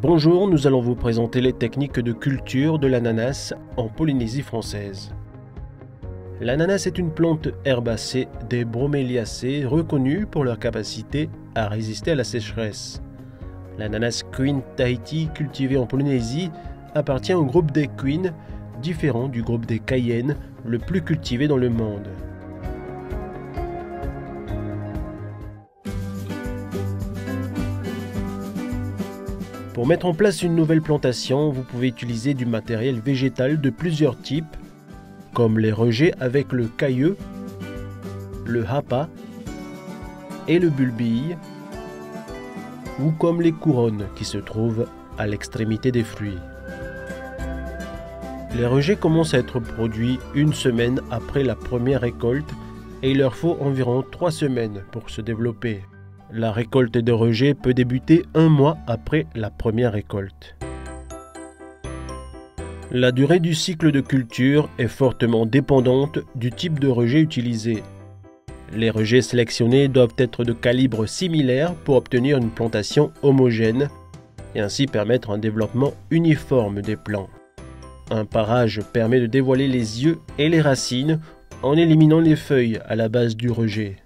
Bonjour, nous allons vous présenter les techniques de culture de l'ananas en Polynésie française. L'ananas est une plante herbacée des broméliacées reconnue pour leur capacité à résister à la sécheresse. L'ananas Queen Tahiti cultivé en Polynésie appartient au groupe des Queen, différent du groupe des Cayennes, le plus cultivé dans le monde. Pour mettre en place une nouvelle plantation, vous pouvez utiliser du matériel végétal de plusieurs types, comme les rejets avec le cailleux, le hapa et le bulbille, ou comme les couronnes qui se trouvent à l'extrémité des fruits. Les rejets commencent à être produits une semaine après la première récolte et il leur faut environ 3 semaines pour se développer. La récolte de rejets peut débuter 1 mois après la première récolte. La durée du cycle de culture est fortement dépendante du type de rejet utilisé. Les rejets sélectionnés doivent être de calibre similaire pour obtenir une plantation homogène et ainsi permettre un développement uniforme des plants. Un parage permet de dévoiler les yeux et les racines en éliminant les feuilles à la base du rejet.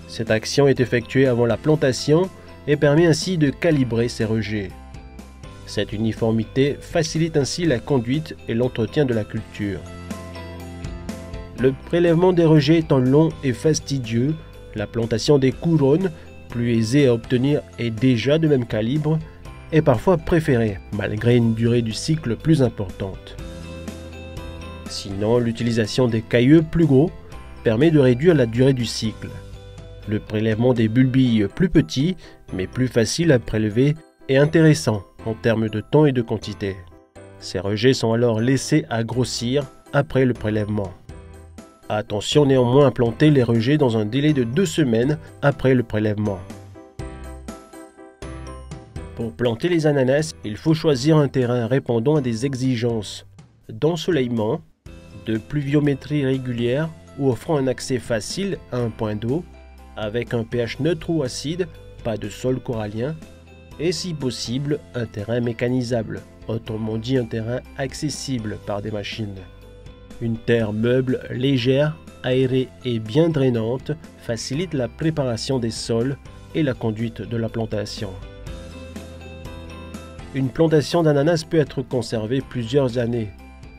Cette action est effectuée avant la plantation et permet ainsi de calibrer ces rejets. Cette uniformité facilite ainsi la conduite et l'entretien de la culture. Le prélèvement des rejets étant long et fastidieux, la plantation des couronnes, plus aisée à obtenir et déjà de même calibre, est parfois préférée, malgré une durée du cycle plus importante. Sinon, l'utilisation des cailleux plus gros permet de réduire la durée du cycle. Le prélèvement des bulbilles plus petits, mais plus faciles à prélever, est intéressant en termes de temps et de quantité. Ces rejets sont alors laissés à grossir après le prélèvement. Attention néanmoins à planter les rejets dans un délai de 2 semaines après le prélèvement. Pour planter les ananas, il faut choisir un terrain répondant à des exigences d'ensoleillement, de pluviométrie régulière ou offrant un accès facile à un point d'eau, avec un pH neutre ou acide, pas de sol corallien, et si possible un terrain mécanisable, autrement dit un terrain accessible par des machines. Une terre meuble légère, aérée et bien drainante facilite la préparation des sols et la conduite de la plantation. Une plantation d'ananas peut être conservée plusieurs années,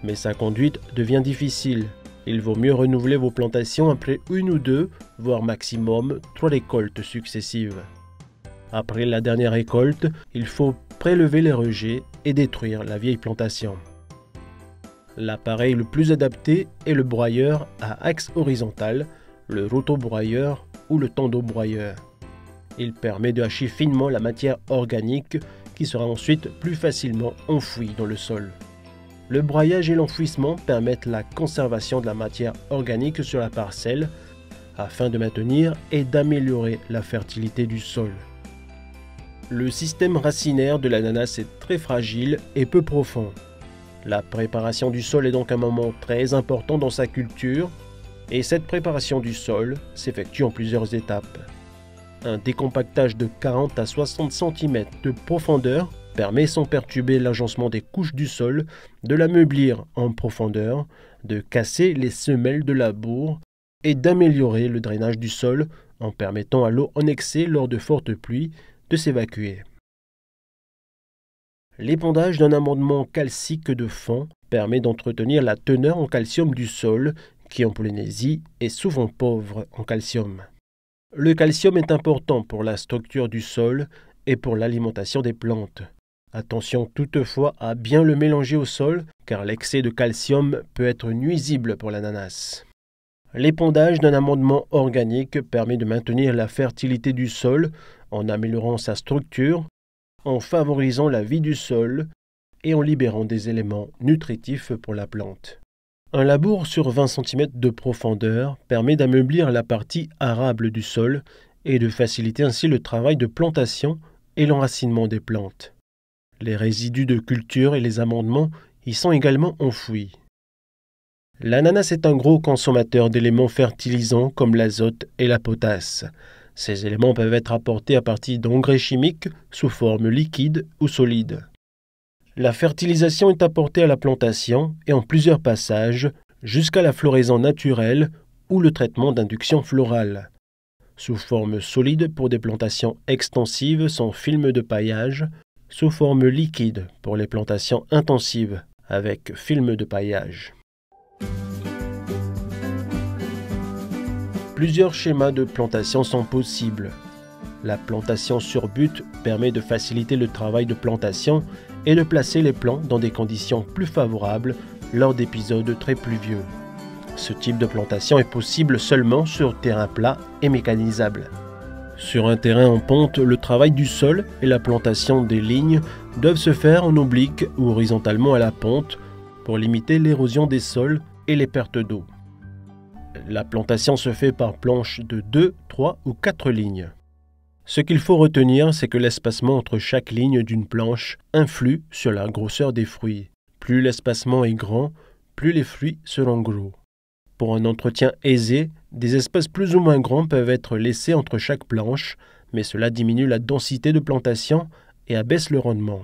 mais sa conduite devient difficile. Il vaut mieux renouveler vos plantations après 1 ou 2, voire maximum 3 récoltes successives. Après la dernière récolte, il faut prélever les rejets et détruire la vieille plantation. L'appareil le plus adapté est le broyeur à axe horizontal, le rotobroyeur ou le tendobroyeur. Il permet de hacher finement la matière organique qui sera ensuite plus facilement enfouie dans le sol. Le broyage et l'enfouissement permettent la conservation de la matière organique sur la parcelle afin de maintenir et d'améliorer la fertilité du sol. Le système racinaire de l'ananas est très fragile et peu profond. La préparation du sol est donc un moment très important dans sa culture et cette préparation du sol s'effectue en plusieurs étapes. Un décompactage de 40 à 60 cm de profondeur permet sans perturber l'agencement des couches du sol, de l'ameublir en profondeur, de casser les semelles de labour et d'améliorer le drainage du sol en permettant à l'eau en excès lors de fortes pluies de s'évacuer. L'épandage d'un amendement calcique de fond permet d'entretenir la teneur en calcium du sol qui en Polynésie est souvent pauvre en calcium. Le calcium est important pour la structure du sol et pour l'alimentation des plantes. Attention toutefois à bien le mélanger au sol, car l'excès de calcium peut être nuisible pour l'ananas. L'épandage d'un amendement organique permet de maintenir la fertilité du sol en améliorant sa structure, en favorisant la vie du sol et en libérant des éléments nutritifs pour la plante. Un labour sur 20 cm de profondeur permet d'ameublir la partie arable du sol et de faciliter ainsi le travail de plantation et l'enracinement des plantes. Les résidus de culture et les amendements y sont également enfouis. L'ananas est un gros consommateur d'éléments fertilisants comme l'azote et la potasse. Ces éléments peuvent être apportés à partir d'engrais chimiques sous forme liquide ou solide. La fertilisation est apportée à la plantation et en plusieurs passages jusqu'à la floraison naturelle ou le traitement d'induction florale. Sous forme solide pour des plantations extensives sans film de paillage, sous forme liquide pour les plantations intensives avec film de paillage. Plusieurs schémas de plantation sont possibles. La plantation sur butte permet de faciliter le travail de plantation et de placer les plants dans des conditions plus favorables lors d'épisodes très pluvieux. Ce type de plantation est possible seulement sur terrain plat et mécanisable. Sur un terrain en pente, le travail du sol et la plantation des lignes doivent se faire en oblique ou horizontalement à la pente pour limiter l'érosion des sols et les pertes d'eau. La plantation se fait par planche de 2, 3 ou 4 lignes. Ce qu'il faut retenir, c'est que l'espacement entre chaque ligne d'une planche influe sur la grosseur des fruits. Plus l'espacement est grand, plus les fruits seront gros. Pour un entretien aisé, des espaces plus ou moins grands peuvent être laissés entre chaque planche, mais cela diminue la densité de plantation et abaisse le rendement.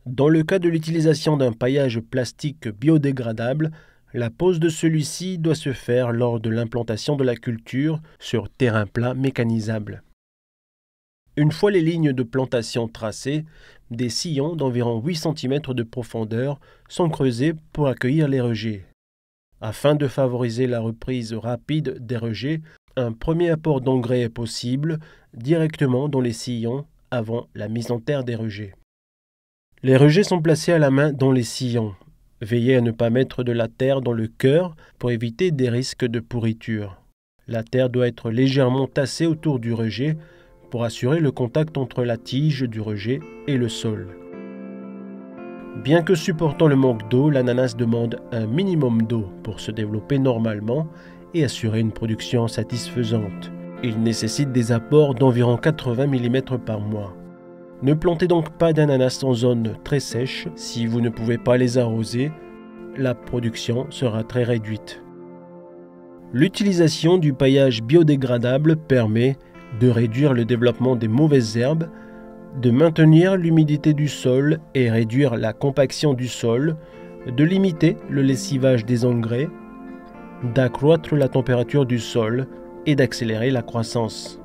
Dans le cas de l'utilisation d'un paillage plastique biodégradable, la pose de celui-ci doit se faire lors de l'implantation de la culture sur terrain plat mécanisable. Une fois les lignes de plantation tracées, des sillons d'environ 8 cm de profondeur sont creusés pour accueillir les rejets. Afin de favoriser la reprise rapide des rejets, un premier apport d'engrais est possible directement dans les sillons avant la mise en terre des rejets. Les rejets sont placés à la main dans les sillons. Veillez à ne pas mettre de la terre dans le cœur pour éviter des risques de pourriture. La terre doit être légèrement tassée autour du rejet pour assurer le contact entre la tige du rejet et le sol. Bien que supportant le manque d'eau, l'ananas demande un minimum d'eau pour se développer normalement et assurer une production satisfaisante. Il nécessite des apports d'environ 80 mm par mois. Ne plantez donc pas d'ananas en zone très sèche. Si vous ne pouvez pas les arroser, la production sera très réduite. L'utilisation du paillage biodégradable permet de réduire le développement des mauvaises herbes, de maintenir l'humidité du sol et réduire la compaction du sol, de limiter le lessivage des engrais, d'accroître la température du sol et d'accélérer la croissance.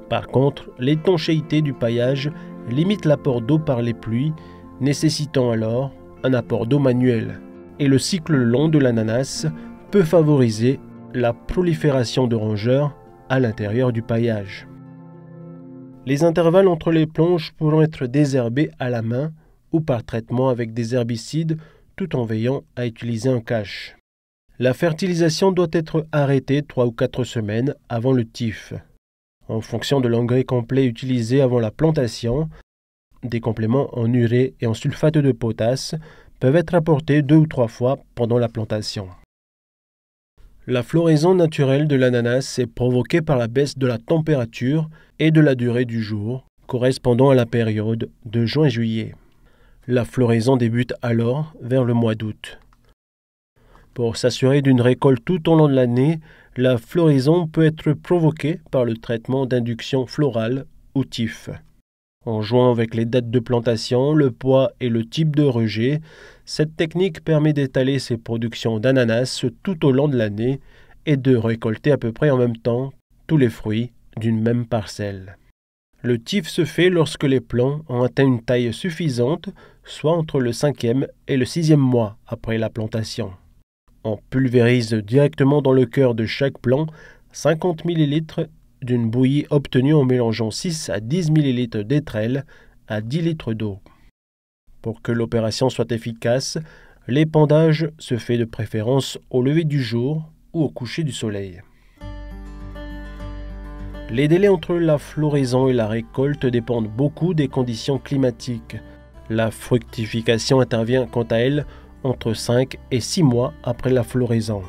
Par contre, l'étanchéité du paillage limite l'apport d'eau par les pluies, nécessitant alors un apport d'eau manuel. Et le cycle long de l'ananas peut favoriser la prolifération de rongeurs à l'intérieur du paillage. Les intervalles entre les planches pourront être désherbés à la main ou par traitement avec des herbicides tout en veillant à utiliser un cache. La fertilisation doit être arrêtée 3 ou 4 semaines avant le tif. En fonction de l'engrais complet utilisé avant la plantation, des compléments en urée et en sulfate de potasse peuvent être apportés 2 ou 3 fois pendant la plantation. La floraison naturelle de l'ananas est provoquée par la baisse de la température et de la durée du jour, correspondant à la période de juin-juillet. La floraison débute alors vers le mois d'août. Pour s'assurer d'une récolte tout au long de l'année, la floraison peut être provoquée par le traitement d'induction florale ou tif. En jouant avec les dates de plantation, le poids et le type de rejet, cette technique permet d'étaler ses productions d'ananas tout au long de l'année et de récolter à peu près en même temps tous les fruits d'une même parcelle. Le tif se fait lorsque les plants ont atteint une taille suffisante, soit entre le 5e et le 6e mois après la plantation. On pulvérise directement dans le cœur de chaque plant 50 ml d'une bouillie obtenue en mélangeant 6 à 10 ml d'étrel à 10 litres d'eau. Pour que l'opération soit efficace, l'épandage se fait de préférence au lever du jour ou au coucher du soleil. Les délais entre la floraison et la récolte dépendent beaucoup des conditions climatiques. La fructification intervient quant à elle entre 5 et 6 mois après la floraison.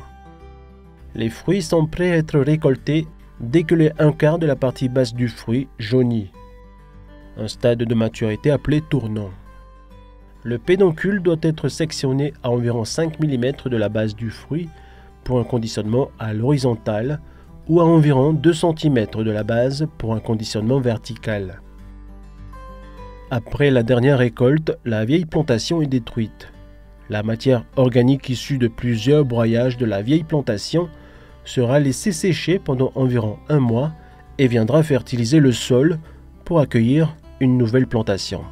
Les fruits sont prêts à être récoltés dès que les 1/4 de la partie basse du fruit jaunit, un stade de maturité appelé tournant. Le pédoncule doit être sectionné à environ 5 mm de la base du fruit pour un conditionnement à l'horizontale ou à environ 2 cm de la base pour un conditionnement vertical. Après la dernière récolte, la vieille plantation est détruite. La matière organique issue de plusieurs broyages de la vieille plantation sera laissée sécher pendant environ 1 mois et viendra fertiliser le sol pour accueillir une nouvelle plantation.